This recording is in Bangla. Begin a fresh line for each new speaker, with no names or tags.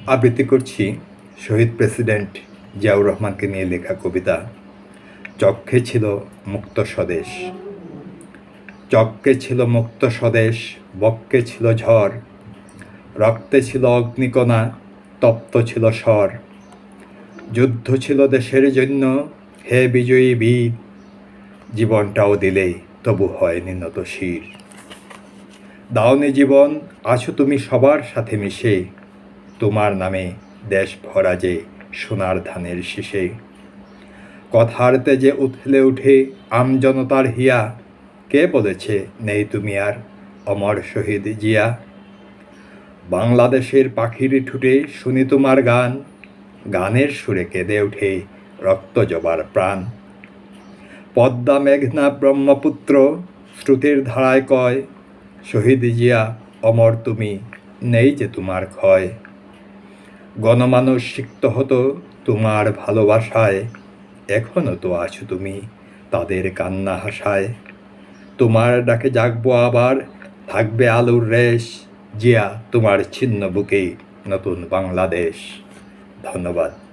আবৃত্তি করছি শহীদ প্রেসিডেন্ট জিয়াউর রহমানকে নিয়ে লেখা কবিতা চক্ষে ছিল মুক্ত স্বদেশ। চক্ষে ছিল মুক্ত স্বদেশ, বক্ষে ছিল ঝড়, রক্তে ছিল অগ্নিকণা, তপ্ত ছিল স্বর। যুদ্ধ ছিল দেশের জন্য, হে বিজয়ী বীর, জীবনটাও দিলে তবু হয়নি নত শির। দাওনি জীবন, আছো তুমি সবার সাথে মিশে, তোমার নামে দেশ ভরা যে সোনার ধানের শীষে। কথার তেজে উথলে উঠে আমজনতার হিয়া, কে বলেছে নেই তুমি আর অমর শহীদ জিয়া। বাংলাদেশের পাখির ঠুটে শুনি তোমার গান, গানের সুরে কেঁদে ওঠে রক্ত জবার প্রাণ। পদ্মা মেঘনা ব্রহ্মপুত্র শ্রুতির ধারায় কয়, শহীদ জিয়া অমর তুমি, নেই যে তোমার ক্ষয়। গণমানুষ সিক্ত হতো তোমার ভালোবাসায়, এখনো তো আছো তুমি তাদের কান্না হাসায়। তোমার ডাকে জাগবো আবার, থাকবে আলোর রেশ, জিয়া তোমার ছিন্ন বুকে নতুন বাংলাদেশ। ধন্যবাদ।